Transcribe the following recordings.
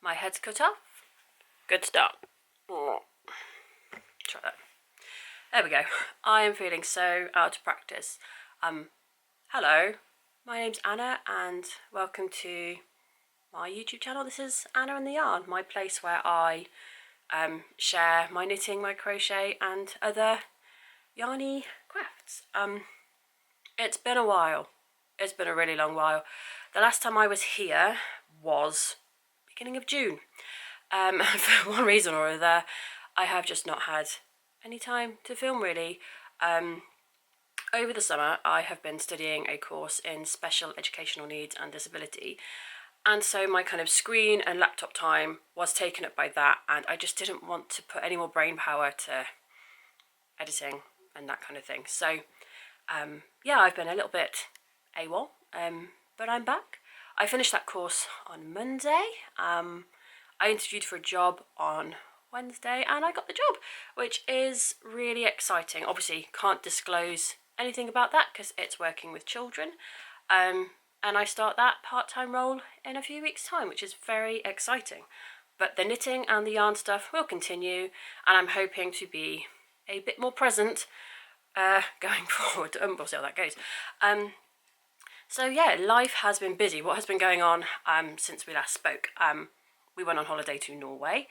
My head's cut off. Good start. Try that. There we go. I am feeling so out of practice. Hello, my name's Anna and welcome to my YouTube channel. This is Anna and the Yarn, my place where I share my knitting, my crochet and other yarny crafts. It's been a while. It's been a really long while. The last time I was here was beginning of June. For one reason or other, I have just not had any time to film really. Over the summer I have been studying a course in special educational needs and disability, and so my kind of screen and laptop time was taken up by that, and I just didn't want to put any more brain power to editing and that kind of thing. So yeah, I've been a little bit AWOL, but I'm back. I finished that course on Monday. I interviewed for a job on Wednesday and I got the job, which is really exciting. Obviously can't disclose anything about that because it's working with children, and I start that part-time role in a few weeks' time, which is very exciting. But the knitting and the yarn stuff will continue, and I'm hoping to be a bit more present going forward. We'll see how that goes. So yeah, life has been busy. What has been going on since we last spoke? We went on holiday to Norway,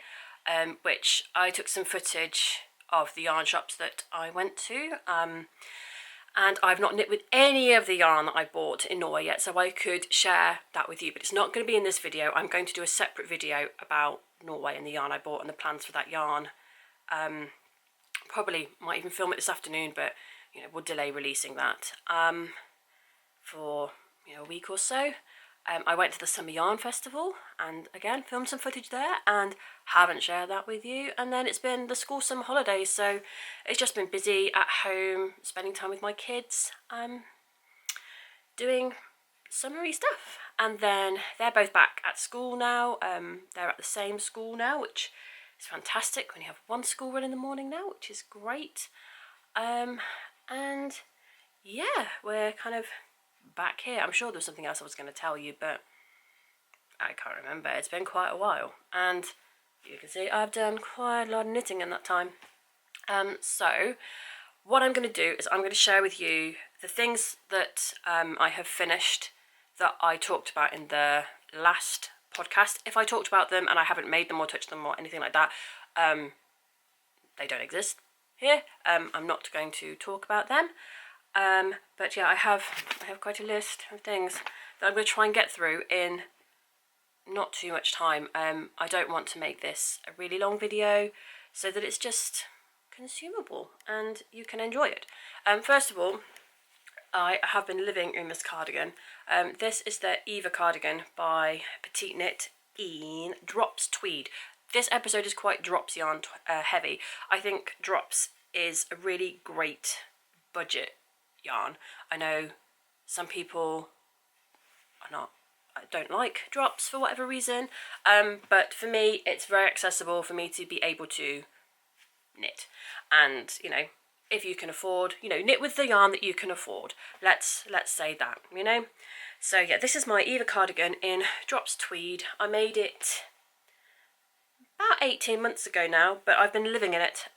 which I took some footage of the yarn shops that I went to, and I've not knit with any of the yarn that I bought in Norway yet, so I could share that with you, but it's not going to be in this video. I'm going to do a separate video about Norway and the yarn I bought and the plans for that yarn. Probably might even film it this afternoon, but you know, we'll delay releasing that for a week or so. I went to the Summer Yarn Festival and again filmed some footage there and haven't shared that with you. And then it's been the school summer holidays, so it's just been busy at home, spending time with my kids, doing summery stuff. And then they're both back at school now. They're at the same school now, which is fantastic. We only have one school run in the morning now, which is great. And yeah, we're kind of back here. I'm sure there was something else I was going to tell you, but I can't remember. It's been quite a while, and you can see I've done quite a lot of knitting in that time. So what I'm going to do is I'm going to share with you the things that I have finished that I talked about in the last podcast. If I talked about them and I haven't made them or touched them or anything like that, they don't exist here. I'm not going to talk about them. But yeah, I have quite a list of things that I'm going to try and get through in not too much time. I don't want to make this a really long video so that it's just consumable and you can enjoy it. First of all, I have been living in this cardigan. This is the Eva Cardigan by Petite Knit in Drops Tweed. This episode is quite Drops yarn heavy. I think Drops is a really great budget yarn. I know some people don't like Drops for whatever reason, but for me it's very accessible for me to be able to knit, and you know, if you can afford, you know, knit with the yarn that you can afford. Let's say that, you know. So yeah, this is my Eva cardigan in Drops Tweed. I made it about 18 months ago now, but I've been living in it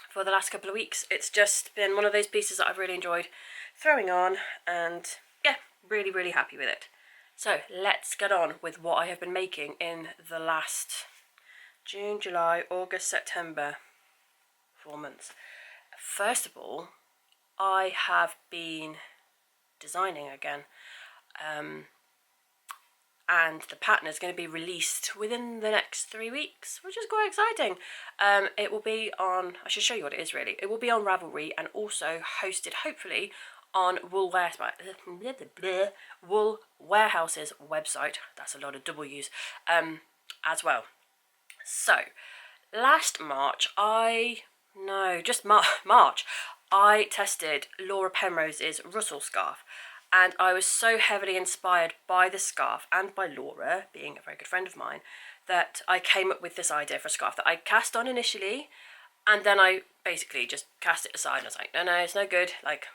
for the last couple of weeks. It's just been one of those pieces that I've really enjoyed throwing on, and yeah, really happy with it. So let's get on with what I have been making in the last June, July, August, September, 4 months. First of all, I have been designing again, and the pattern is going to be released within the next 3 weeks, which is quite exciting. It will be on, I should show you what it is really. It will be on Ravelry and also hosted hopefully on Wool Warehouse's website. That's a lot of W's, as well. So last March, March, I tested Laura Penrose's Russell scarf, and I was so heavily inspired by the scarf and by Laura, being a very good friend of mine, that I came up with this idea for a scarf that I cast on initially, and then I basically just cast it aside and I was like, no, it's no good. Like,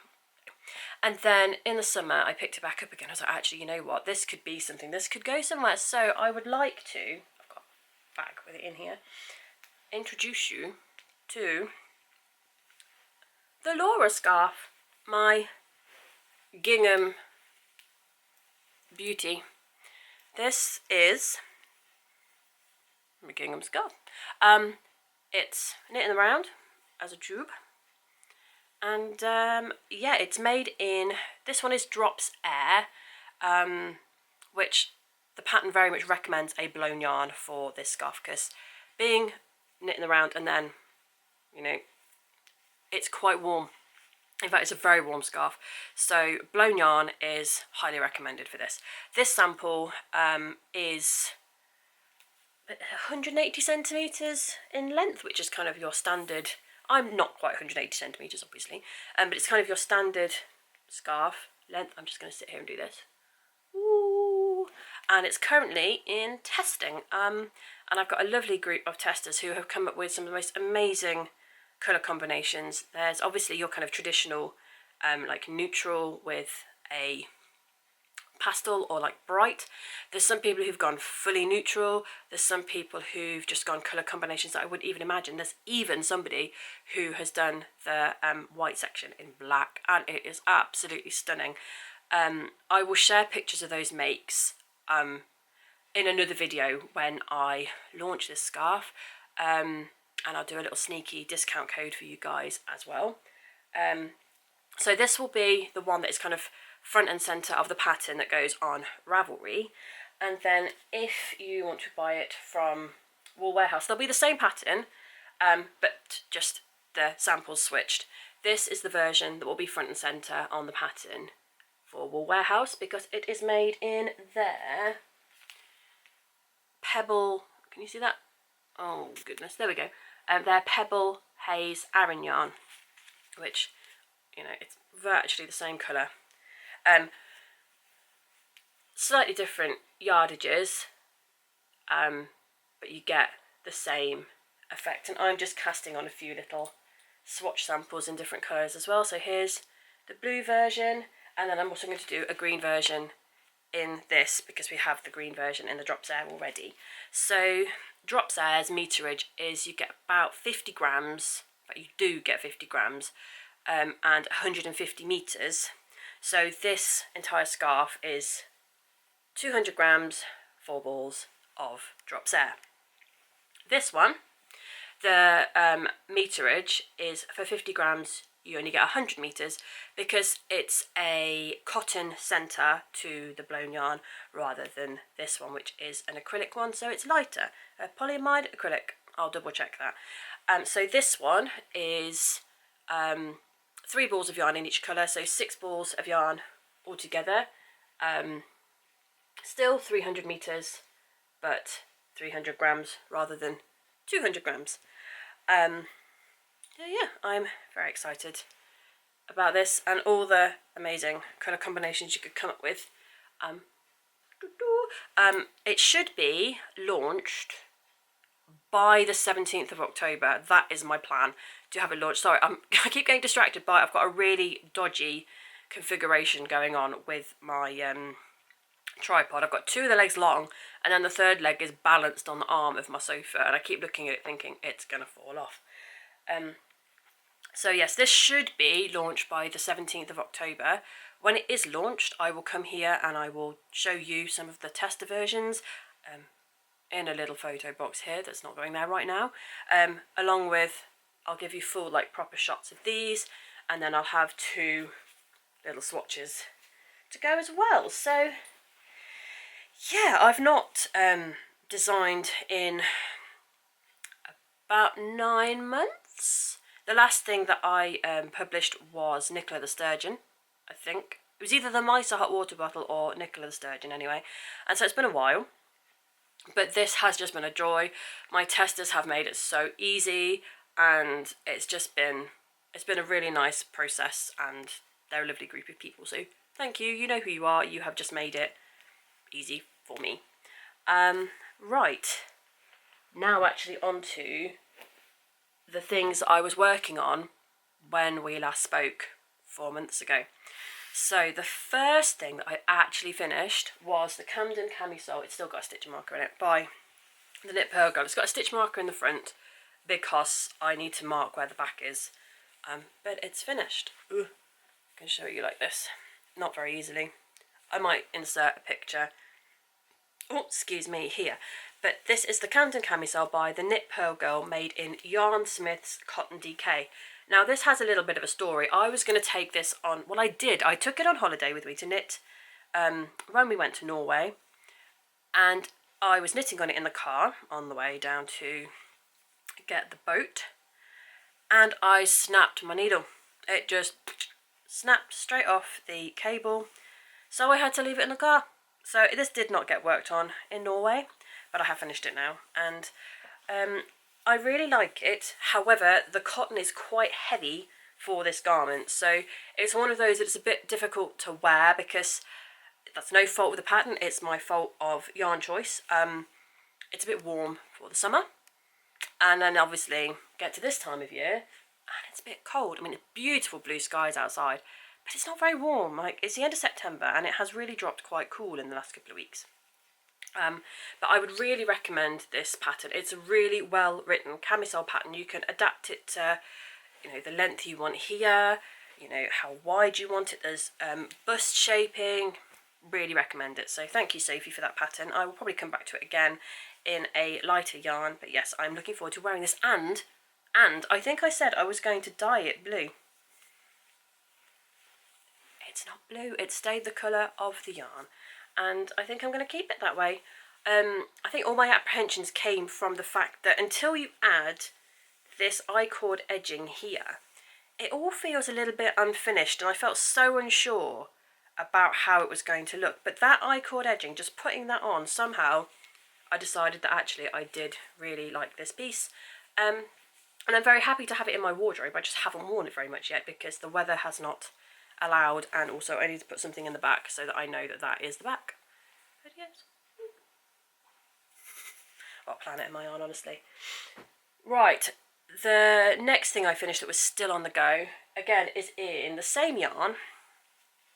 And then in the summer I picked it back up again. I was like, actually, you know what, this could be something, this could go somewhere. So I would like to, I've got a bag with it in here, introduce you to the Laura scarf, my gingham beauty. This is my gingham scarf. It's knitting around as a tube, and yeah, it's made in, this one is Drops Air, which the pattern very much recommends a blown yarn for this scarf, because being knitting around and then, you know, it's quite warm. In fact, it's a very warm scarf, so blown yarn is highly recommended for this. This sample is 180 centimetres in length, which is kind of your standard, I'm not quite 180 centimetres obviously, but it's kind of your standard scarf length. I'm just going to sit here and do this. Ooh. And it's currently in testing, and I've got a lovely group of testers who have come up with some of the most amazing colour combinations. There's obviously your kind of traditional like neutral with a pastel or like bright. There's some people who've gone fully neutral. There's some people who've just gone colour combinations that I wouldn't even imagine. There's even somebody who has done the white section in black, and it is absolutely stunning. I will share pictures of those makes in another video when I launch this scarf, and I'll do a little sneaky discount code for you guys as well. So this will be the one that is kind of front and centre of the pattern that goes on Ravelry, and then if you want to buy it from Wool Warehouse, they'll be the same pattern, but just the samples switched. This is the version that will be front and centre on the pattern for Wool Warehouse, because it is made in their Pebble, can you see that? Oh goodness, there we go. Their Pebble Haze aran yarn, which, you know, it's virtually the same colour. Slightly different yardages, but you get the same effect. And I'm just casting on a few little swatch samples in different colours as well. So here's the blue version, and then I'm also going to do a green version in this, because we have the green version in the Drops Air already. So Drops Air's meterage is, you get about 50 grams, but you do get 50 grams, and 150 meters. So this entire scarf is 200 grams, 4 balls of Drops Air. This one, the meterage is, for 50 grams you only get 100 meters, because it's a cotton centre to the blown yarn rather than this one, which is an acrylic one, so it's lighter. Polyamide acrylic, I'll double check that. So this one is 3 balls of yarn in each colour, so 6 balls of yarn altogether. Still 300 meters, but 300 grams rather than 200 grams. Yeah, I'm very excited about this and all the amazing colour combinations you could come up with. It should be launched by the 17th of October. That is my plan, to have it launched. Sorry, I keep getting distracted by, I've got a really dodgy configuration going on with my tripod. I've got 2 of the legs long, and then the 3rd leg is balanced on the arm of my sofa, and I keep looking at it thinking it's going to fall off. So yes, this should be launched by the 17th of October. When it is launched, I will come here and I will show you some of the tester versions in a little photo box here that's not going there right now. Along with, I'll give you full like proper shots of these, and then I'll have 2 little swatches to go as well. So yeah, I've not designed in about 9 months. The last thing that I published was Nicola the Sturgeon, I think. It was either the Mice Hot Water Bottle or Nicola the Sturgeon anyway. And so it's been a while. But this has just been a joy. My testers have made it so easy, and it's been a really nice process, and they're a lovely group of people. So thank you. You know who you are. You have just made it easy for me. Right. Now actually on to the things I was working on when we last spoke 4 months ago. So the first thing that I actually finished was the Camden Camisole. It's still got a stitch marker in it by the Knit Purl Girl. It's got a stitch marker in the front because I need to mark where the back is. But it's finished. Ooh, I can show you like this. Not very easily. I might insert a picture. Oh, excuse me, here. But this is the Camden Camisole by the Knit Purl Girl, made in Yarnsmiths Cotton DK. Now this has a little bit of a story. I was going to take this on, well I did, I took it on holiday with me to knit when we went to Norway, and I was knitting on it in the car on the way down to get the boat, and I snapped my needle. It just snapped straight off the cable, so I had to leave it in the car. So this did not get worked on in Norway, but I have finished it now, and I really like it. However, the cotton is quite heavy for this garment, so it's one of those that's a bit difficult to wear because that's no fault of the pattern, it's my fault of yarn choice. It's a bit warm for the summer, and then obviously get to this time of year and it's a bit cold. I mean, it's beautiful blue skies outside, but it's not very warm. Like, it's the end of September and it has really dropped quite cool in the last couple of weeks. But I would really recommend this pattern. It's a really well written camisole pattern. You can adapt it to, you know, the length you want here, you know, how wide you want it. There's bust shaping. Really recommend it. So thank you, Sophie, for that pattern. I will probably come back to it again in a lighter yarn, but yes, I'm looking forward to wearing this. And I think I said I was going to dye it blue. It's not blue, it stayed the colour of the yarn, and I think I'm going to keep it that way. I think all my apprehensions came from the fact that until you add this I-cord edging here, it all feels a little bit unfinished, and I felt so unsure about how it was going to look. But that I-cord edging, just putting that on, somehow I decided that actually I did really like this piece. And I'm very happy to have it in my wardrobe. I just haven't worn it very much yet because the weather has not allowed, and also I need to put something in the back so that I know that that is the back. But yes. What planet am I on, honestly? Right, the next thing I finished that was still on the go, again, is in the same yarn.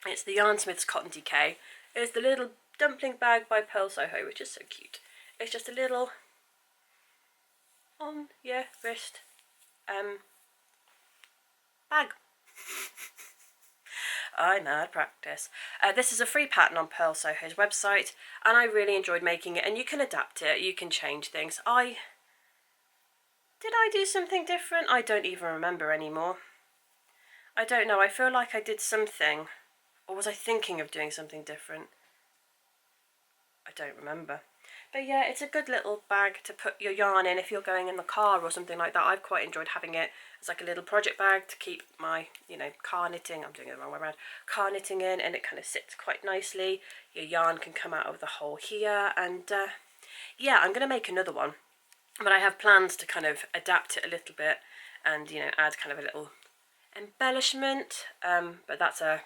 It's the Yarnsmiths Cotton DK. It's the little dumpling bag by Pearl Soho, which is so cute. It's just a little on your wrist bag. I know, I'd practice. This is a free pattern on Pearl Soho's website, and I really enjoyed making it, and you can adapt it, you can change things. Did I do something different? I don't even remember anymore. I don't know, I feel like I did something, or was I thinking of doing something different? I don't remember. But yeah, it's a good little bag to put your yarn in if you're going in the car or something like that. I've quite enjoyed having it as like a little project bag to keep my, you know, car knitting, I'm doing it the wrong way around, car knitting in, and it kind of sits quite nicely. Your yarn can come out of the hole here, and yeah, I'm going to make another one. But I have plans to kind of adapt it a little bit and, you know, add kind of a little embellishment, but that's a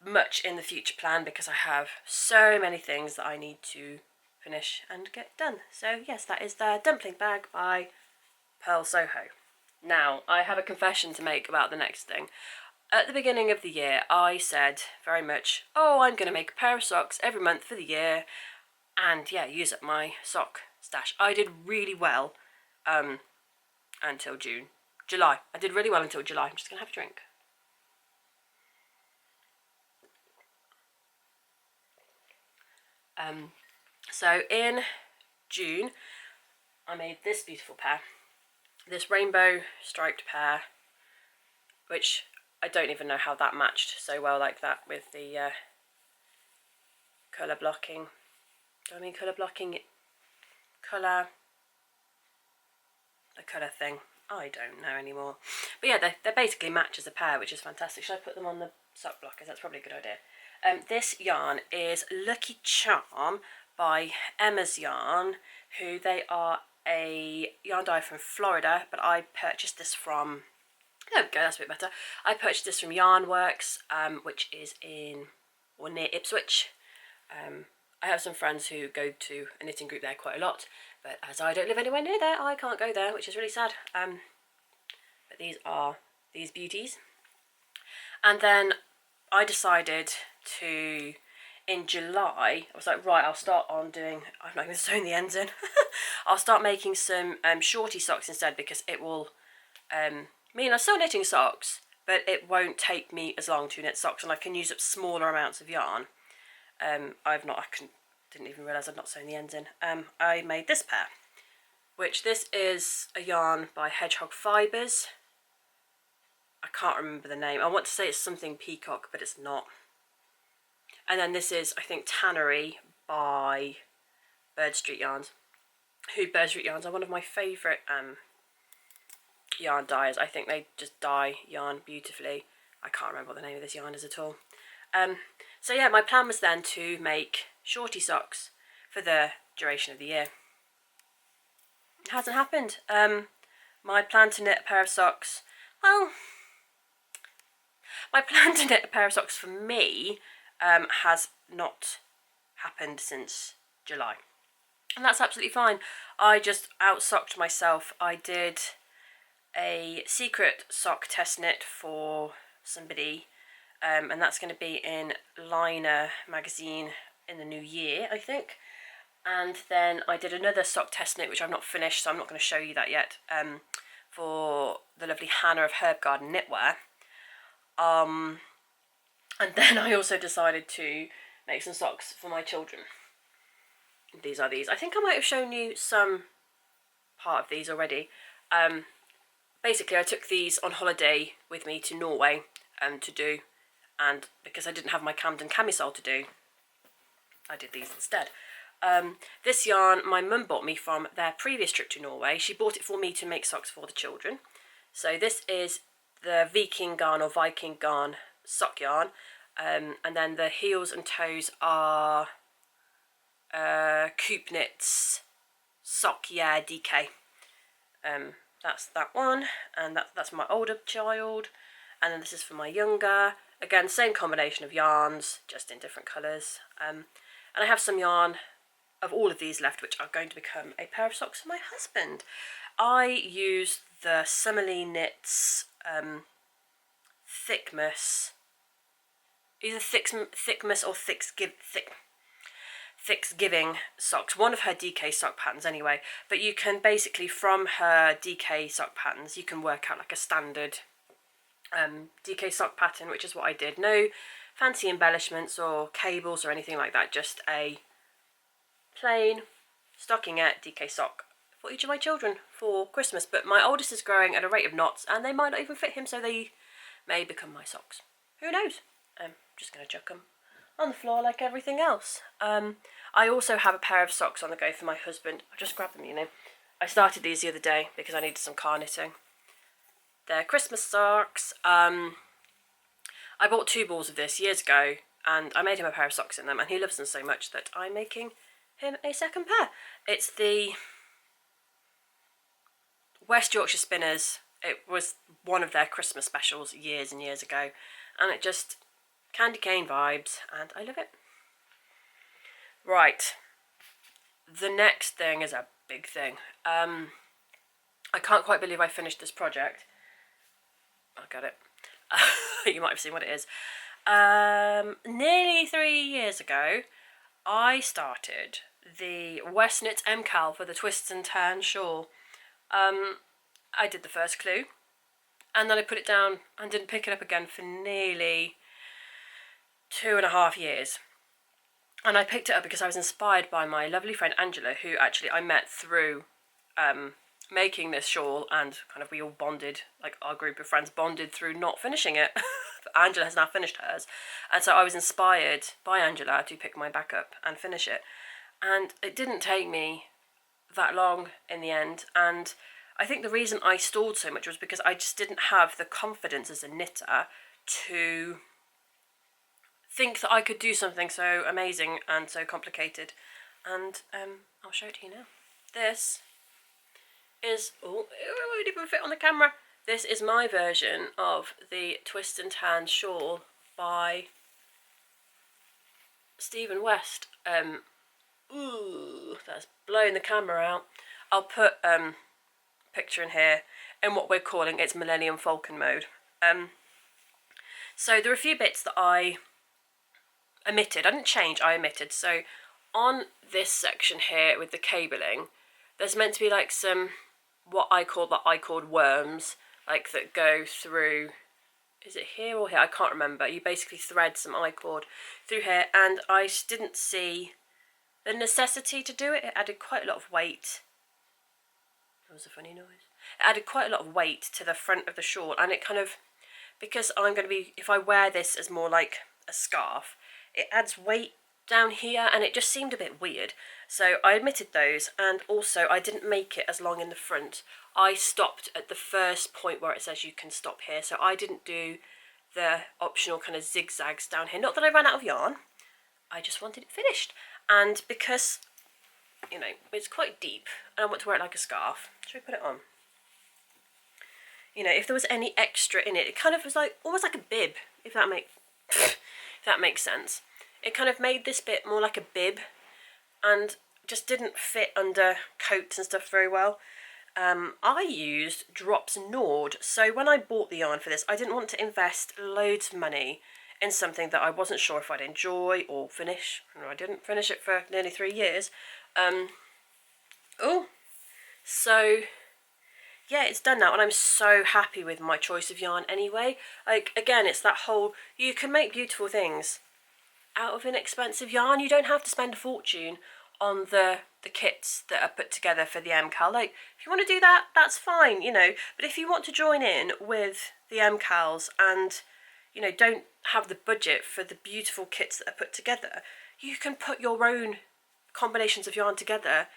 much in the future plan because I have so many things that I need to finish and get done. So yes, that is the dumpling bag by Pearl Soho. Now, I have a confession to make about the next thing. At the beginning of the year, I said very much, oh, I'm going to make a pair of socks every month for the year, and yeah, use up my sock stash. I did really well until July. I did really well until July. I'm just going to have a drink. So in June, I made this beautiful pair, this rainbow striped pair, which I don't even know how that matched so well like that with the colour blocking. Do I mean colour blocking? The colour thing. I don't know anymore. But yeah, they basically match as a pair, which is fantastic. Should I put them on the sock blockers? That's probably a good idea. This yarn is Lucky Charm by Emma's Yarn, who they are a yarn dye from Florida, but I purchased this from, there we go, that's a bit better. I purchased this from Yarnworks, which is in, or near Ipswich. I have some friends who go to a knitting group there quite a lot, but as I don't live anywhere near there, I can't go there, which is really sad. But these are these beauties. And then I decided to, in July, I was like, right, I'll start on doing, I'm not even sewing the ends in, I'll start making some shorty socks instead, because it will mean I'm still knitting socks, but it won't take me as long to knit socks, and I can use up smaller amounts of yarn. Didn't even realise I'd not sewn the ends in. I made this pair, which this is a yarn by Hedgehog Fibres. I can't remember the name. I want to say it's something peacock, but it's not. And then this is, I think, Tannery by BirdStreet yarns. BirdStreet yarns are one of my favourite yarn dyers. I think they just dye yarn beautifully. I can't remember what the name of this yarn is at all. So yeah, my plan was then to make shorty socks for the duration of the year. It hasn't happened. My plan to knit a pair of socks, well, my plan to knit a pair of socks for me has not happened since July. And that's absolutely fine. I just outsocked myself. I did a secret sock test knit for somebody, and that's going to be in Liner magazine in the new year, I think. And then I did another sock test knit, which I've not finished, so I'm not going to show you that yet, for the lovely Hannah of Herb Garden Knitwear. And then I also decided to make some socks for my children. These are these. I think I might have shown you some part of these already. Basically, I took these on holiday with me to Norway to do, and because I didn't have my Camden camisole to do, I did these instead. This yarn my mum bought me from their previous trip to Norway. She bought it for me to make socks for the children. So this is the Viking Garn or Viking Garn sock yarn, and then the heels and toes are Coop Knits Sock Yeah DK. That's that one, and that's my older child, and then this is for my younger. Again, same combination of yarns, just in different colours. And I have some yarn of all of these left, which are going to become a pair of socks for my husband. I used the Camisole Knits Thickmas, either Thickmas or Thicksgiving socks, one of her DK sock patterns anyway, but you can basically, from her DK sock patterns, you can work out like a standard DK sock pattern, which is what I did. No fancy embellishments or cables or anything like that, just a plain stockingette DK sock for each of my children for Christmas. But my oldest is growing at a rate of knots, and they might not even fit him, so they may become my socks. Who knows? I'm just going to chuck them on the floor like everything else. I also have a pair of socks on the go for my husband. I'll just grab them, you know. I started these the other day because I needed some car knitting. They're Christmas socks. I bought 2 balls of this years ago, and I made him a pair of socks in them, and he loves them so much that I'm making him a second pair. It's the West Yorkshire Spinners. It was one of their Christmas specials years and years ago, and it just candy cane vibes, and I love it. Right, the next thing is a big thing. I can't quite believe I finished this project. I'll get it. You might have seen what it is. Nearly 3 years ago, I started the Westnits MKAL for the Twists and Turns shawl. I did the first clue, and then I put it down and didn't pick it up again for nearly 2.5 years. And I picked it up because I was inspired by my lovely friend Angela, who actually I met through making this shawl, and kind of we all bonded, like our group of friends bonded through not finishing it. Angela has now finished hers, and so I was inspired by Angela to pick mine back up and finish it. And it didn't take me that long in the end, and I think the reason I stalled so much was because I just didn't have the confidence as a knitter to think that I could do something so amazing and so complicated. And I'll show it to you now. This is, oh, it won't even fit on the camera. This is my version of the Twist and Tan shawl by Stephen West. Ooh, that's blowing the camera out. I'll put a picture in here in what we're calling its Millennium Falcon mode. So there are a few bits that I omitted. I didn't change, I omitted. So on this section here with the cabling, there's meant to be like some, what I called worms, like that go through, is it here or here? I can't remember. You basically thread some I-cord through here, and I just didn't see the necessity to do it. It added quite a lot of weight. That was a funny noise. It added quite a lot of weight to the front of the shawl, and it kind of, because I'm going to be, if I wear this as more like a scarf, it adds weight down here, and it just seemed a bit weird. So I omitted those, and also I didn't make it as long in the front. I stopped at the first point where it says you can stop here, so I didn't do the optional kind of zigzags down here. Not that I ran out of yarn, I just wanted it finished. And because, you know, it's quite deep and I want to wear it like a scarf, should we put it on? You know, if there was any extra in it, it kind of was like, almost like a bib, if that makes sense. It kind of made this bit more like a bib and just didn't fit under coats and stuff very well. I used Drops Nord, so when I bought the yarn for this, I didn't want to invest loads of money in something that I wasn't sure if I'd enjoy or finish. No, I didn't finish it for nearly 3 years. So yeah, it's done now, and I'm so happy with my choice of yarn anyway. Like, again, it's that whole, you can make beautiful things out of inexpensive yarn. You don't have to spend a fortune on the kits that are put together for the MKAL. Like, if you want to do that, that's fine, you know. But if you want to join in with the MKALs and, you know, don't have the budget for the beautiful kits that are put together, you can put your own combinations of yarn together,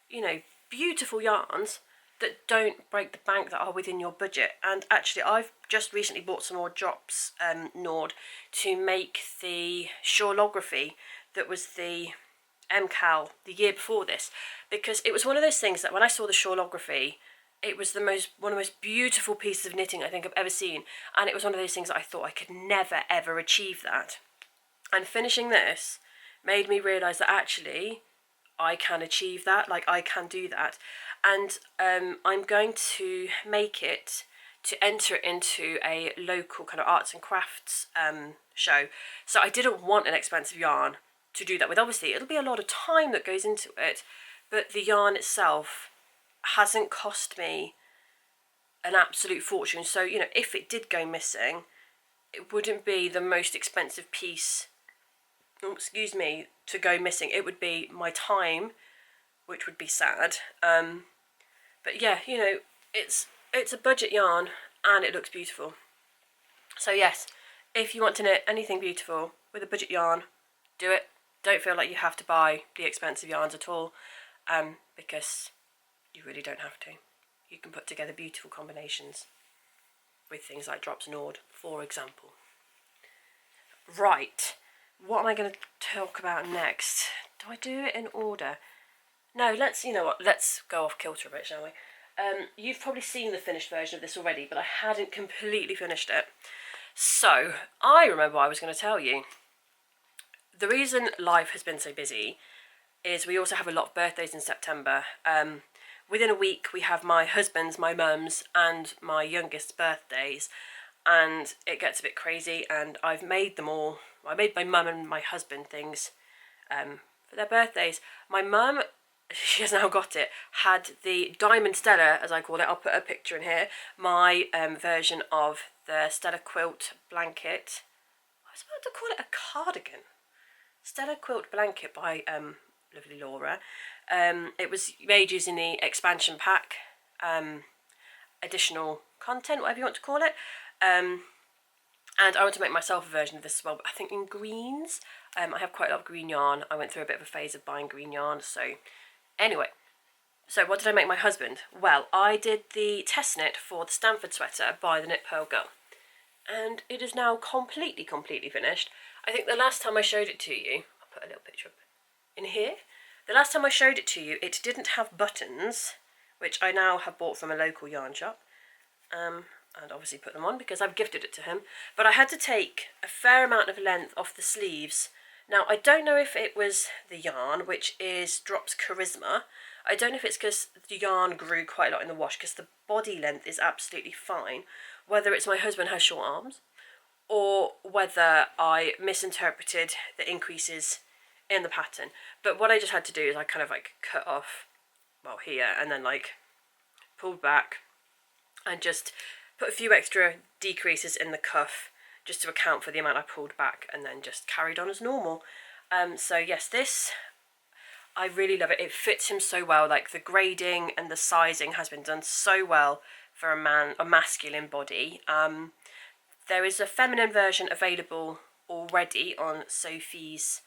you know, beautiful yarns that don't break the bank, that are within your budget. And actually, I've just recently bought some more Drops Nord to make the shawlography that was the MKAL the year before this, because it was one of those things that when I saw the shawlography, it was one of the most beautiful pieces of knitting I think I've ever seen, and it was one of those things that I thought I could never ever achieve that. And finishing this made me realise that actually I can achieve that, like I can do that. And I'm going to make it to enter into a local kind of arts and crafts show. So I didn't want an expensive yarn to do that with. Obviously, it'll be a lot of time that goes into it, but the yarn itself hasn't cost me an absolute fortune. So, you know, if it did go missing, it wouldn't be the most expensive piece, excuse me, to go missing. It would be my time, which would be sad. But yeah, you know, it's a budget yarn and it looks beautiful. So yes, if you want to knit anything beautiful with a budget yarn, do it. Don't feel like you have to buy the expensive yarns at all, because you really don't have to. You can put together beautiful combinations with things like Drops Nord, for example. Right, what am I going to talk about next? Do I do it in order? No, you know what, let's go off kilter a bit, shall we? You've probably seen the finished version of this already, but I hadn't completely finished it. So, I remember I was going to tell you. The reason life has been so busy is we also have a lot of birthdays in September. Within a week we have my husband's, my mum's and my youngest's birthdays, and it gets a bit crazy, and I've made them all. I made my mum and my husband things for their birthdays. My mum, she has now got it, had the Diamond Stella, as I call it. I'll put a picture in here. My version of the Stella quilt blanket. I was about to call it a cardigan. Stella quilt blanket by lovely Laura. It was made using the expansion pack, additional content, whatever you want to call it. And I want to make myself a version of this as well, I think in greens. I have quite a lot of green yarn. I went through a bit of a phase of buying green yarn, so anyway. So what did I make my husband? Well, I did the test knit for the Stamford Sweater by the Knit Purl Girl, and it is now completely finished. I think the last time I showed it to you, I'll put a little picture up in here. The last time I showed it to you, it didn't have buttons, which I now have bought from a local yarn shop, and obviously put them on because I've gifted it to him. But I had to take a fair amount of length off the sleeves. Now, I don't know if it was the yarn, which is Drops Karisma. I don't know if it's because the yarn grew quite a lot in the wash, because the body length is absolutely fine. Whether it's my husband has short arms, or whether I misinterpreted the increases in the pattern. But what I just had to do is I kind of like cut off, well, here, and then like pulled back and just put a few extra decreases in the cuff just to account for the amount I pulled back, and then just carried on as normal. So yes, this, I really love it. It fits him so well. Like the grading and the sizing has been done so well for a masculine body. There is a feminine version available already on Sophie's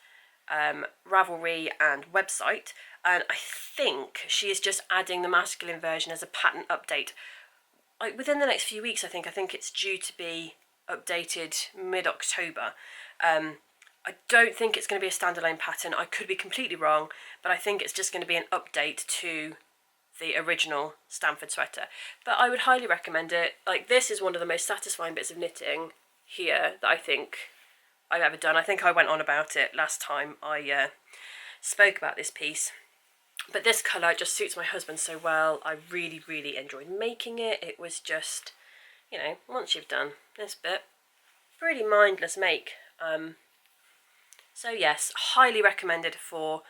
Ravelry and website, and I think she is just adding the masculine version as a pattern update. Like within the next few weeks, I think it's due to be updated mid-October. I don't think it's going to be a standalone pattern. I could be completely wrong, but I think it's just going to be an update to the original Stamford Sweater. But I would highly recommend it. Like, this is one of the most satisfying bits of knitting here that I think I've ever done. I think I went on about it last time I spoke about this piece. But this colour just suits my husband so well. I really, really enjoyed making it. It was just, you know, once you've done this bit, pretty mindless make. So yes, highly recommended for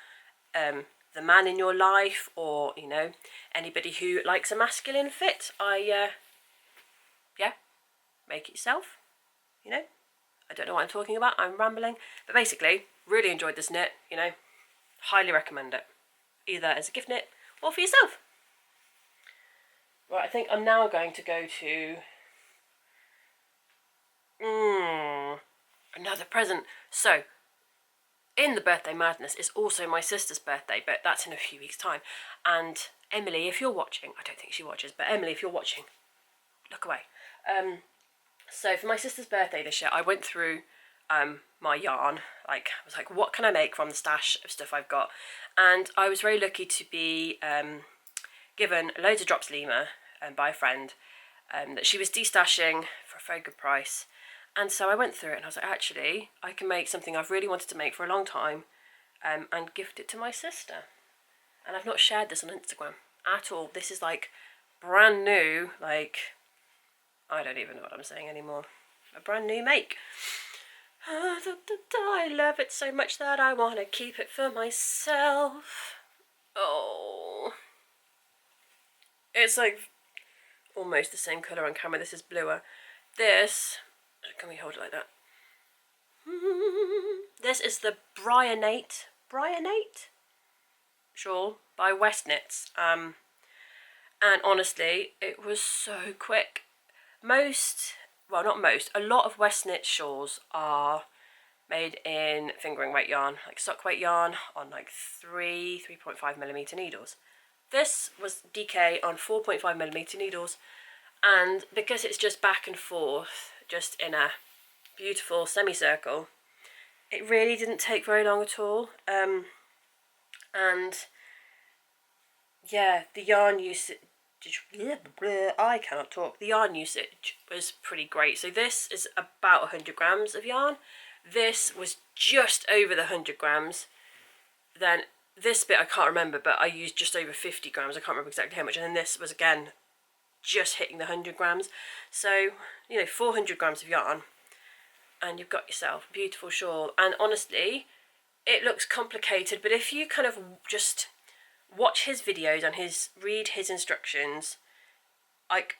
the man in your life, or, you know, anybody who likes a masculine fit. Yeah, make it yourself, you know. I don't know what I'm talking about, I'm rambling. But basically, really enjoyed this knit, you know. Highly recommend it, either as a gift knit or for yourself. Right, I think I'm now going to go to another present. So, in the birthday madness is also my sister's birthday, but that's in a few weeks' time. And Emily, if you're watching, I don't think she watches, but Emily, if you're watching, look away. So for my sister's birthday this year, I went through my yarn. I was like, what can I make from the stash of stuff I've got? And I was very lucky to be given loads of Drops Lima by a friend that she was destashing for a very good price. And so I went through it and I was like, actually, I can make something I've really wanted to make for a long time and gift it to my sister. And I've not shared this on Instagram at all. This is like brand new, like, I don't even know what I'm saying anymore. A brand new make. I love it so much that I want to keep it for myself. Oh. It's like almost the same colour on camera. This is bluer. This, can we hold it like that? This is the Brianate shawl by Westnits. And honestly, it was so quick. A lot of Westnits shawls are made in fingering weight yarn, like sock weight yarn on like 3.5mm needles. This was DK on 4.5mm needles, and because it's just back and forth, just in a beautiful semicircle, it really didn't take very long at all. And yeah, the yarn usage, I cannot talk. The yarn usage was pretty great. So this is about 100 grams of yarn. This was just over the 100 grams. Then this bit I can't remember, but I used just over 50 grams. I can't remember exactly how much. And then this was again just hitting the 100 grams. So, you know, 400 grams of yarn, and you've got yourself a beautiful shawl. And honestly, it looks complicated, but if you kind of just watch his videos and read his instructions, like,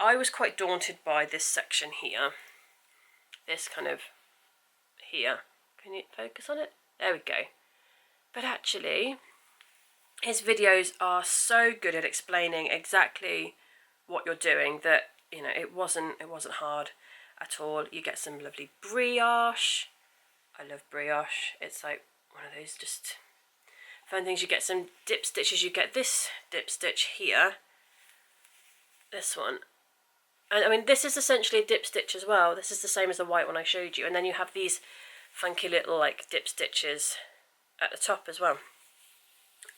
I was quite daunted by this section here. This kind of here. Can you focus on it? There we go. But actually, his videos are so good at explaining exactly what you're doing that, you know, it wasn't hard at all. You get some lovely brioche. I love brioche. It's like one of those just fun things. You get some dip stitches. You get this dip stitch here, this one, and I mean this is essentially a dip stitch as well. This is the same as the white one I showed you, and then you have these funky little like dip stitches at the top as well.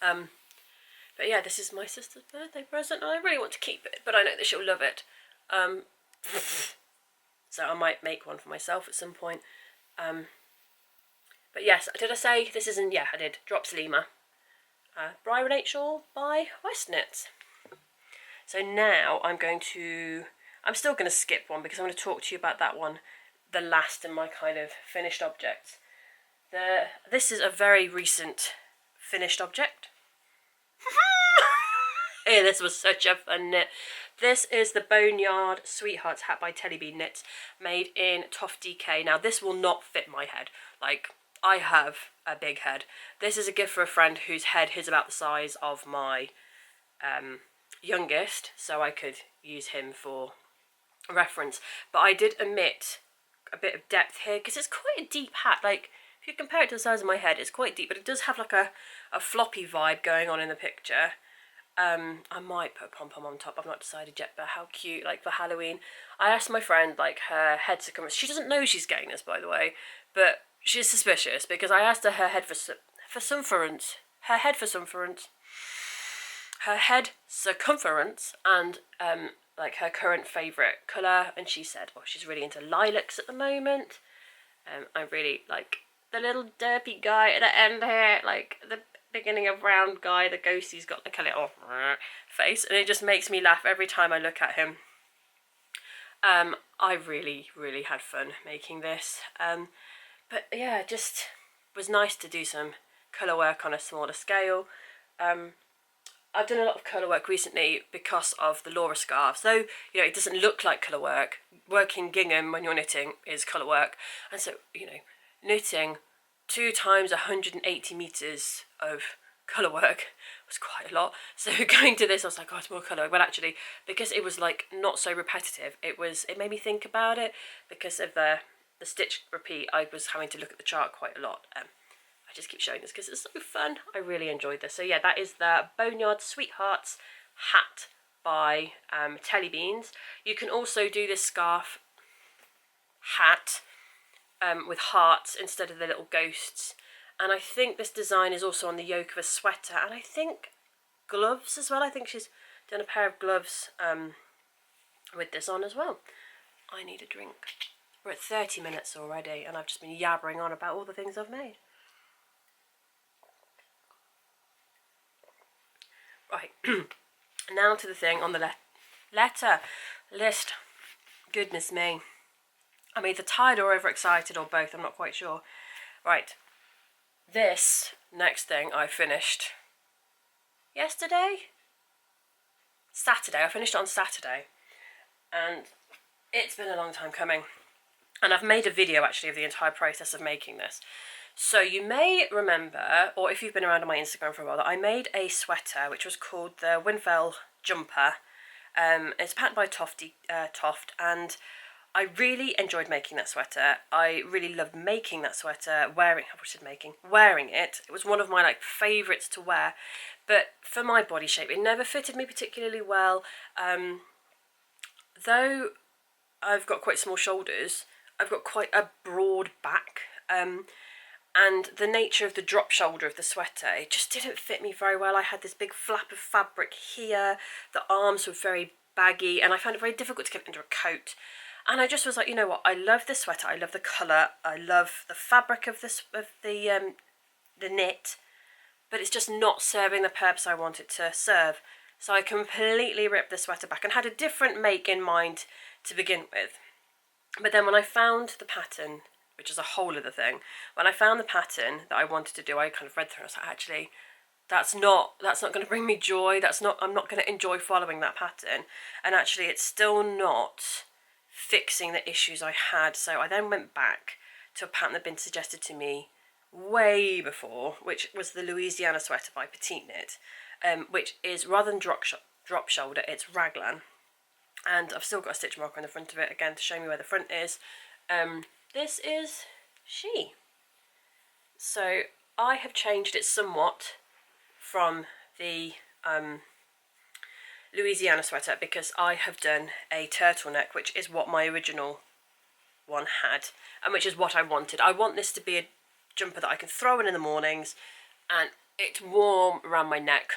But yeah, this is my sister's birthday present, and I really want to keep it, but I know that she'll love it. So I might make one for myself at some point. But yes, did I say this isn't? Yeah, I did. Drops Lima. Brianate shawl by Westnits. So now I'm still going to skip one because I'm going to talk to you about that one the last in my kind of finished objects. This is a very recent finished object. Hey, this was such a fun knit. This is the Boneyard Sweethearts hat by Tellybean Knits, made in Toft DK. Now this will not fit my head. Like, I have a big head. This is a gift for a friend whose head is about the size of my youngest, so I could use him for reference. But I did omit a bit of depth here because it's quite a deep hat. Like, if you compare it to the size of my head, it's quite deep, but it does have like a floppy vibe going on in the picture. I might put a pom-pom on top, I've not decided yet, but how cute, like for Halloween. I asked my friend, like, her head circumference. She doesn't know she's getting this, by the way, but she's suspicious because I asked her head circumference, and like her current favourite colour, and she said, oh, she's really into lilacs at the moment. I really like the little derpy guy at the end here, like the beginning of round guy, the ghostie's got like a little face, and it just makes me laugh every time I look at him. I really had fun making this, but yeah, just was nice to do some colour work on a smaller scale. I've done a lot of colour work recently because of the Laura scarf, so you know it doesn't look like colour work. Working gingham when you're knitting is colour work, and so you know, knitting 2 times 180 meters of colour work was quite a lot. So going to this, I was like, oh, it's more colour. But actually, because it was like not so repetitive, it made me think about it. Because of the stitch repeat, I was having to look at the chart quite a lot. I just keep showing this because it's so fun. I really enjoyed this. So yeah, that is the Boneyard Sweethearts hat by Tellybeans. You can also do this scarf hat with hearts instead of the little ghosts, and I think this design is also on the yoke of a sweater, and I think gloves as well. I think she's done a pair of gloves with this on as well. I need a drink. We're at 30 minutes already and I've just been yabbering on about all the things I've made. Right, now to the thing on the list. Goodness me. I'm either tired or overexcited or both, I'm not quite sure. Right, this next thing I finished yesterday? Saturday, I finished it on Saturday. And it's been a long time coming. And I've made a video actually of the entire process of making this. So you may remember, or if you've been around on my Instagram for a while, that I made a sweater which was called the Winfell Jumper. It's patterned by Toft, and I really enjoyed making that sweater. I really loved making that sweater, wearing it. It was one of my like favourites to wear, but for my body shape, it never fitted me particularly well. Though I've got quite small shoulders, I've got quite a broad back, and the nature of the drop shoulder of the sweater, it just didn't fit me very well. I had this big flap of fabric here, the arms were very baggy, and I found it very difficult to get into a coat. And I just was like, you know what, I love this sweater, I love the colour, I love the fabric of the knit, but it's just not serving the purpose I want it to serve. So I completely ripped the sweater back and had a different make in mind to begin with. But then when I found the pattern, which is a whole other thing, when I found the pattern that I wanted to do, I kind of read through and I was like, actually, that's not going to bring me joy, I'm not going to enjoy following that pattern. And actually it's still not fixing the issues I had. So I then went back to a pattern that had been suggested to me way before, which was the Louisiana sweater by Petite Knit, which is, rather than drop shoulder, it's raglan. And I've still got a stitch marker on the front of it, again, to show me where the front is. This is she. So I have changed it somewhat from the Louisiana sweater because I have done a turtleneck, which is what my original one had, and which is what I wanted. I want this to be a jumper that I can throw in the mornings, and it's warm around my neck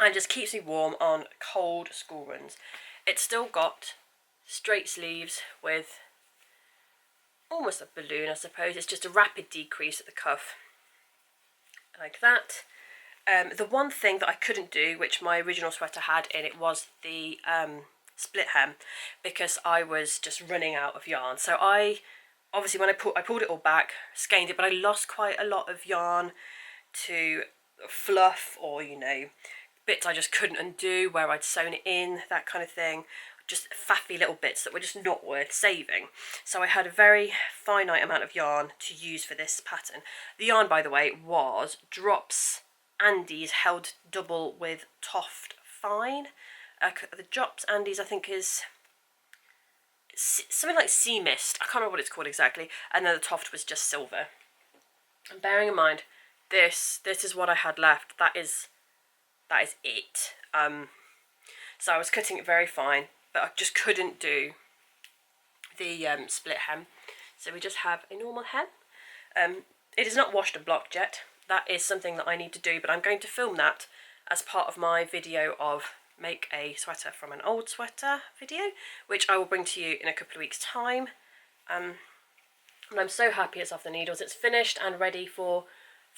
and just keeps me warm on cold school runs. It's still got straight sleeves with almost a balloon, I suppose. It's just a rapid decrease at the cuff, like that. The one thing that I couldn't do, which my original sweater had in it, was the split hem, because I was just running out of yarn. So I obviously when I pulled it all back, skeined it, but I lost quite a lot of yarn to fluff, or you know, bits I just couldn't undo where I'd sewn it in, that kind of thing. Just faffy little bits that were just not worth saving. So I had a very finite amount of yarn to use for this pattern. The yarn, by the way, was Drops Andes held double with Toft Fine. The Drops Andes, I think, is something like Sea Mist. I can't remember what it's called exactly. And then the Toft was just silver. And bearing in mind, this is what I had left. That is it. So I was cutting it very fine, but I just couldn't do the split hem. So we just have a normal hem. It is not washed and blocked yet. That is something that I need to do, but I'm going to film that as part of my video of make a sweater from an old sweater video, which I will bring to you in a couple of weeks' time. And I'm so happy it's off the needles. It's finished and ready for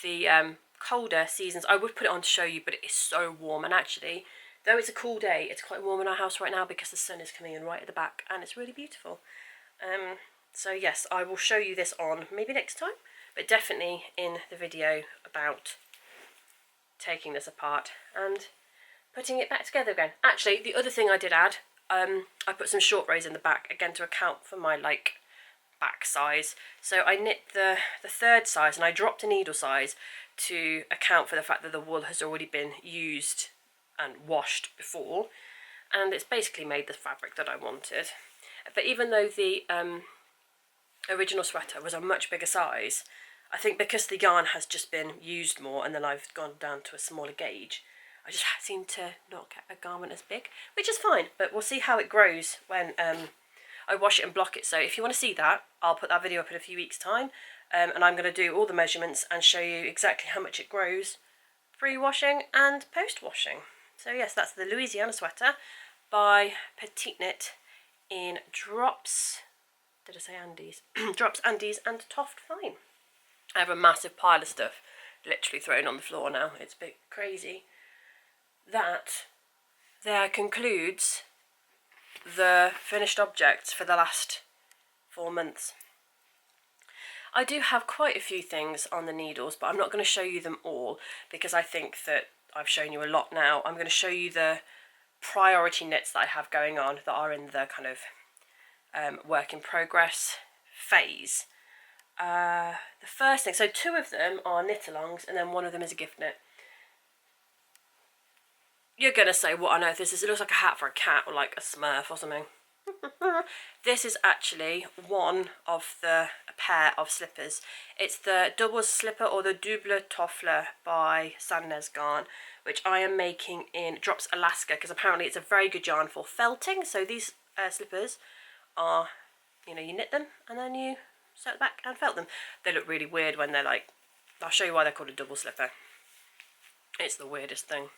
the colder seasons. I would put it on to show you, but it is so warm, and actually, though it's a cool day, it's quite warm in our house right now because the sun is coming in right at the back and it's really beautiful. So yes, I will show you this on maybe next time, but definitely in the video about taking this apart and putting it back together again. Actually, the other thing I did add, I put some short rows in the back, again to account for my back size. So I knit the third size and I dropped a needle size to account for the fact that the wool has already been used and washed before, and it's basically made the fabric that I wanted. But even though the original sweater was a much bigger size, I think because the yarn has just been used more and then I've gone down to a smaller gauge, I just seem to not get a garment as big, which is fine, but we'll see how it grows when I wash it and block it. So if you want to see that, I'll put that video up in a few weeks' time, and I'm going to do all the measurements and show you exactly how much it grows pre-washing and post-washing. So yes, that's the Louisiana sweater by Petite Knit in Drops, did I say Andes? Drops Andes and Toft Fine. I have a massive pile of stuff literally thrown on the floor now. It's a bit crazy. That there concludes the finished objects for the last 4 months. I do have quite a few things on the needles, but I'm not going to show you them all because I think that I've shown you a lot now. I'm going to show you the priority knits that I have going on that are in the kind of work in progress phase. The first thing, so 2 of them are knit-alongs and then 1 of them is a gift knit. You're going to say, what on earth is this? It looks like a hat for a cat or like a Smurf or something. This is actually one of a pair of slippers. It's the double slipper or the double toffler by Sandnes Garn, which I am making in Drops Alaska because apparently it's a very good yarn for felting. So these slippers are, you know, you knit them and then you sew it back and felt them. They look really weird when they're like, I'll show you why they're called a double slipper. It's the weirdest thing.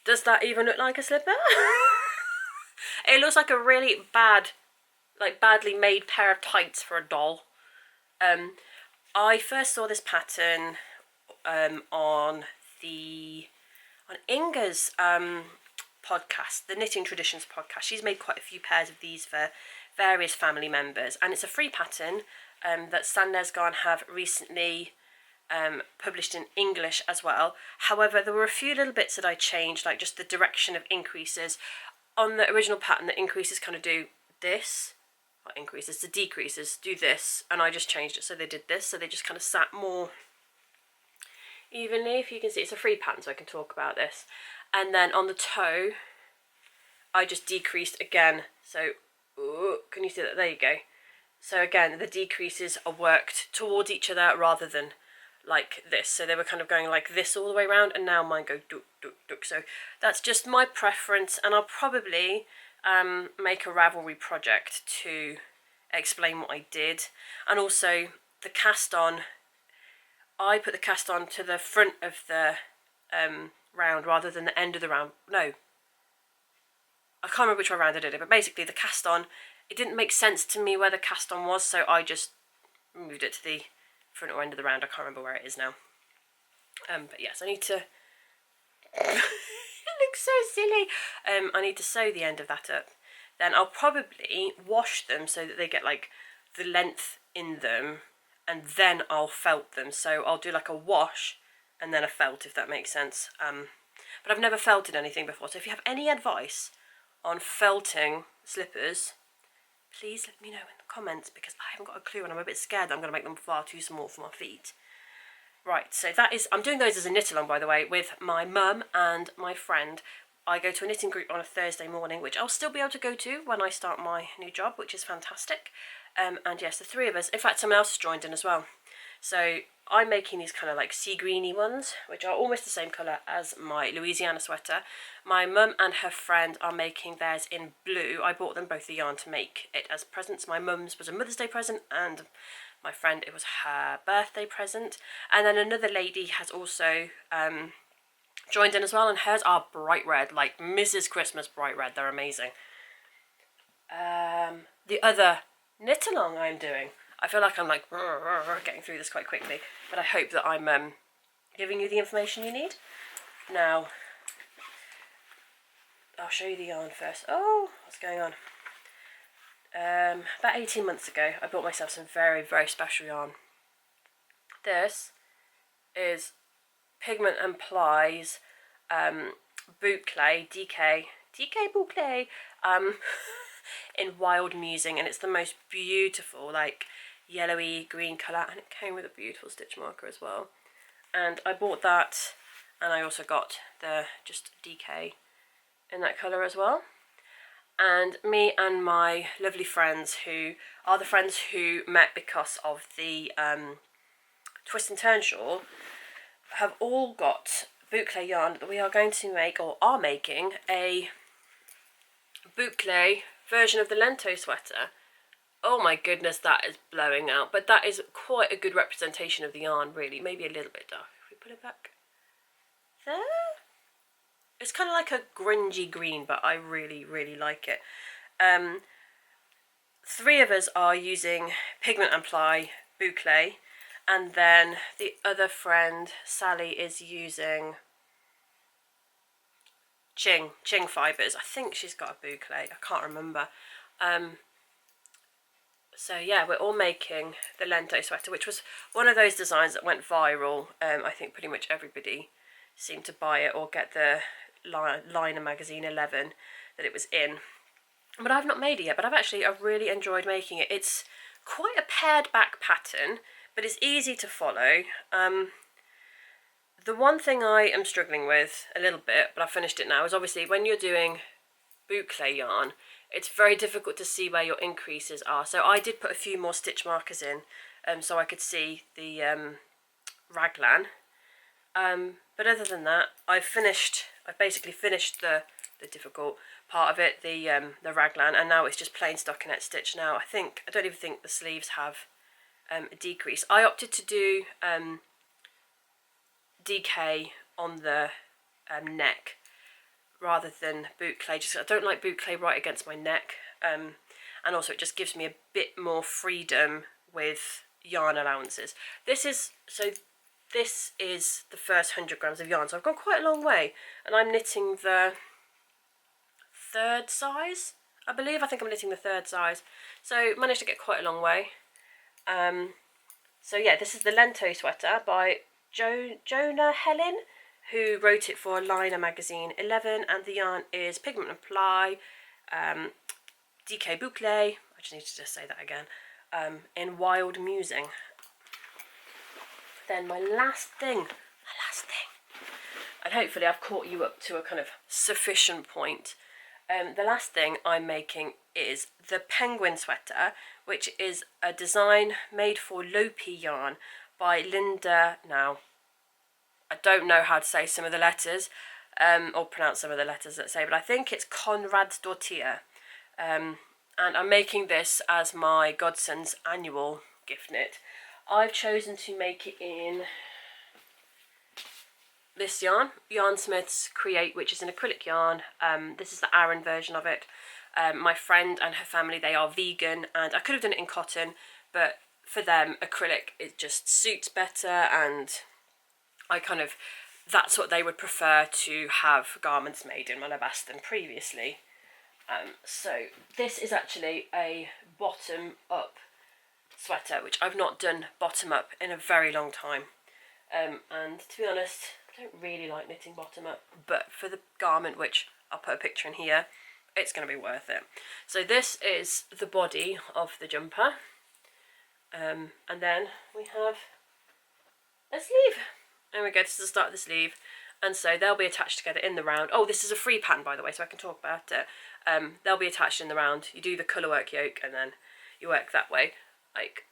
Does that even look like a slipper? It looks like a really badly made pair of tights for a doll. I first saw this pattern on Inga's podcast, the Knitting Traditions podcast. She's made quite a few pairs of these for various family members, and it's a free pattern that Sandnes Garn have recently published in English as well. However, there were a few little bits that I changed, like just the direction of increases. On the original pattern, the increases kind of do this, not increases, the decreases do this, and I just changed it so they did this, so they just kind of sat more evenly. If you can see, it's a free pattern so I can talk about this. And then on the toe, I just decreased again, so can you see that? There you go. So again, the decreases are worked towards each other rather than like this. So they were kind of going like this all the way around, and now mine go duk duk duk. So that's just my preference, and I'll probably make a Ravelry project to explain what I did. And also the cast on, I put the cast on to the front of the round rather than the end of the round. No, I can't remember which way around I did it, but basically the cast on, it didn't make sense to me where the cast on was, so I just moved it to the front or end of the round. I can't remember where it is now. But yes, I need to it looks so silly. I need to sew the end of that up. Then I'll probably wash them so that they get like the length in them, and then I'll felt them. So I'll do like a wash and then a felt, if that makes sense. But I've never felted anything before, so if you have any advice on felting slippers, please let me know in the comments, because I haven't got a clue and I'm a bit scared that I'm going to make them far too small for my feet. Right, so that is, I'm doing those as a knit along, by the way, with my mum and my friend. I go to a knitting group on a Thursday morning, which I'll still be able to go to when I start my new job, which is fantastic. And yes, the three of us, in fact someone else has joined in as well. So I'm making these kind of like sea greeny ones, which are almost the same colour as my Louisiana sweater. My mum and her friend are making theirs in blue. I bought them both the yarn to make it as presents. My mum's was a Mother's Day present, and my friend, it was her birthday present. And then another lady has also joined in as well, and hers are bright red, like Mrs. Christmas bright red. They're amazing. The other knit along I'm doing, I feel like I'm like getting through this quite quickly, but I hope that I'm giving you the information you need. Now, I'll show you the yarn first. Oh, what's going on? About 18 months ago, I bought myself some very, very special yarn. This is Pigment and Ply's boucle, DK boucle, in Wild Musing, and it's the most beautiful, like, yellowy green colour, and it came with a beautiful stitch marker as well. And I bought that, and I also got the just DK in that colour as well. And me and my lovely friends, who are the friends who met because of the twist and turn shawl, have all got boucle yarn that we are going to make, or are making, a boucle version of the Lento sweater. Oh my goodness, that is blowing out, but that is quite a good representation of the yarn, really. Maybe a little bit dark. If we put it back there, it's kind of like a grungy green, but I really, really like it. Three of us are using Pigment and Ply boucle, and then the other friend, Sally, is using Ching fibres. I think she's got a boucle, I can't remember. So yeah, we're all making the Lento sweater, which was one of those designs that went viral. I think pretty much everybody seemed to buy it or get the Liner magazine 11 that it was in. But I've not made it yet, but I've really enjoyed making it. It's quite a pared back pattern, but it's easy to follow. The one thing I am struggling with a little bit, but I've finished it now, is obviously when you're doing boucle yarn, it's very difficult to see where your increases are. So I did put a few more stitch markers in, so I could see the raglan. But other than that, I've basically finished the difficult part of it, the raglan, and now it's just plain stockinette stitch now. I don't even think the sleeves have a decrease. I opted to do DK on the neck rather than boucle. Just I don't like boucle right against my neck, and also it just gives me a bit more freedom with yarn allowances. This is the first 100 grams of yarn, so I've gone quite a long way, and I'm knitting the third size, I believe. I think I'm knitting the third size, so managed to get quite a long way. So yeah, this is the Lento sweater by Jonah Helen, who wrote it for Liner magazine 11, and the yarn is Pigment and Ply, DK boucle, I just need to just say that again, in Wild Musing. Then my last thing, and hopefully I've caught you up to a kind of sufficient point. The last thing I'm making is the Penguin sweater, which is a design made for Lopi yarn by Linda. Now, I don't know how to say some of the letters, or pronounce some of the letters, let's say, but I think it's Konradsdottir. And I'm making this as my godson's annual gift knit. I've chosen to make it in this yarn, Yarnsmiths Create, which is an acrylic yarn. This is the aran version of it. My friend and her family, they are vegan, and I could have done it in cotton, but for them, acrylic, it just suits better, and that's what they would prefer to have garments made in when I've asked them previously. So this is actually a bottom up sweater, which I've not done bottom up in a very long time. And to be honest, I don't really like knitting bottom up, but for the garment, which I'll put a picture in here, it's going to be worth it. So this is the body of the jumper, and then we have a sleeve. There we go, this is the start of the sleeve, and so they'll be attached together in the round. Oh, this is a free pattern, by the way, so I can talk about it. They'll be attached in the round. You do the colour work yoke and then you work that way. Like,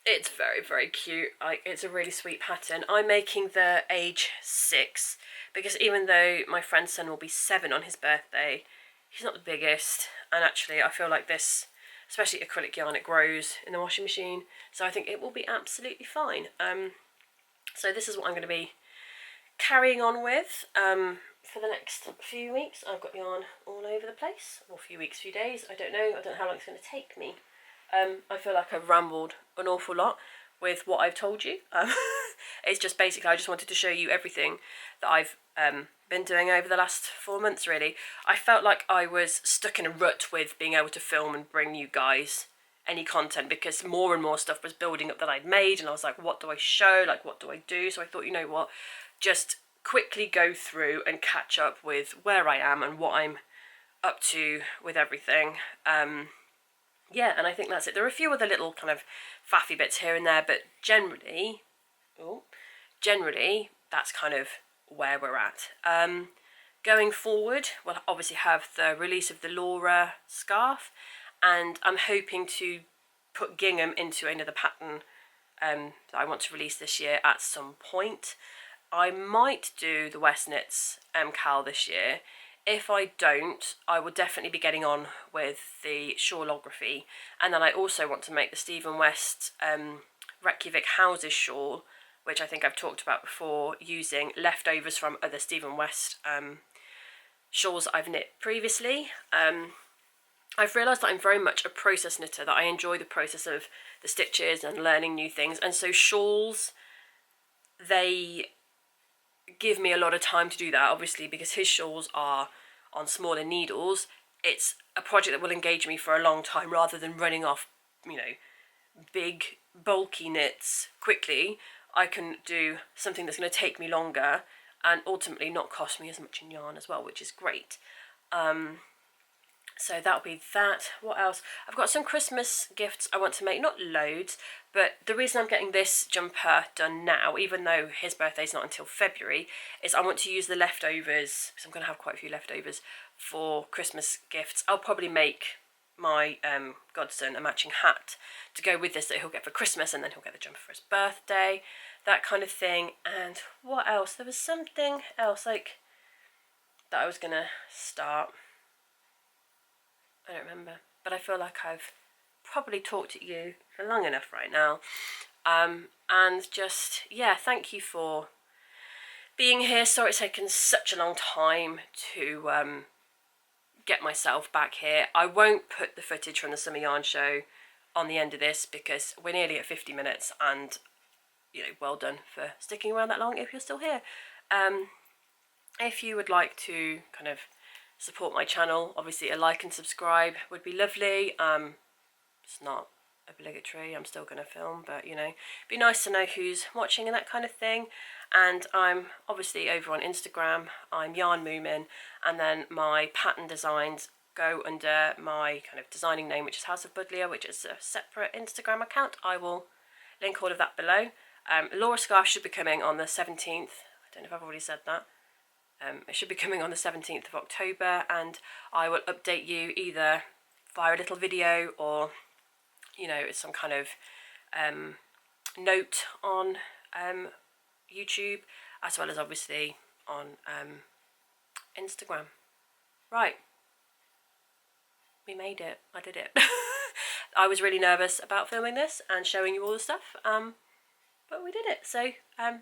it's very, very cute. It's a really sweet pattern. I'm making the age 6 because even though my friend's son will be 7 on his birthday, he's not the biggest, and actually I feel like this, especially acrylic yarn, it grows in the washing machine, so I think it will be absolutely fine. So this is what I'm going to be carrying on with for the next few weeks. I've got yarn all over the place, or few weeks, few days, I don't know how long it's going to take me. I feel like I've rambled an awful lot with what I've told you. It's just basically I just wanted to show you everything that I've been doing over the last 4 months, really. I felt like I was stuck in a rut with being able to film and bring you guys any content, because more and more stuff was building up that I'd made, and I was like, what do I show, like what do I do? So I thought, you know what, just quickly go through and catch up with where I am and what I'm up to with everything. Yeah, and I think that's it. There are a few other little kind of faffy bits here and there, but generally that's kind of where we're at. Going forward, we'll obviously have the release of the Laura scarf, and I'm hoping to put Gingham into another pattern that I want to release this year at some point. I might do the Westnits MKAL this year. If I don't, I will definitely be getting on with the shawlography, and then I also want to make the Stephen West Reykjavik Houses shawl, which I think I've talked about before, using leftovers from other Stephen West shawls I've knit previously. I've realised that I'm very much a process knitter, that I enjoy the process of the stitches and learning new things, and so shawls, they give me a lot of time to do that, obviously, because his shawls are on smaller needles. It's a project that will engage me for a long time rather than running off, you know, big bulky knits quickly. I can do something that's going to take me longer and ultimately not cost me as much in yarn as well, which is great. So that'll be that. What else? I've got some Christmas gifts I want to make, not loads, but the reason I'm getting this jumper done now, even though his birthday's not until February, is I want to use the leftovers, because I'm going to have quite a few leftovers for Christmas gifts. I'll probably make my godson a matching hat to go with this that he'll get for Christmas, and then he'll get the jumper for his birthday, that kind of thing. And what else? There was something else like that I was going to start. I don't remember, but I feel like I've probably talked to you for long enough right now. And just, yeah, thank you for being here. Sorry it's taken such a long time to get myself back here. I won't put the footage from the Summer Yarn Show on the end of this because we're nearly at 50 minutes, and, you know, well done for sticking around that long if you're still here. If you would like to kind of support my channel, obviously a like and subscribe would be lovely. It's not obligatory, I'm still going to film, but, you know, it'd be nice to know who's watching and that kind of thing. And I'm obviously over on Instagram, I'm Yarn Moomin, and then my pattern designs go under my kind of designing name, which is House of Buddleia, which is a separate Instagram account. I will link all of that below. Laura scarf should be coming on the 17th. I don't know if I've already said that. It should be coming on the 17th of October, and I will update you either via a little video or, you know, some kind of note on YouTube, as well as obviously on Instagram. Right, we made it. I did it. I was really nervous about filming this and showing you all the stuff, but we did it. So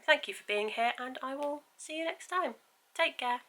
thank you for being here, and I will see you next time. Take care.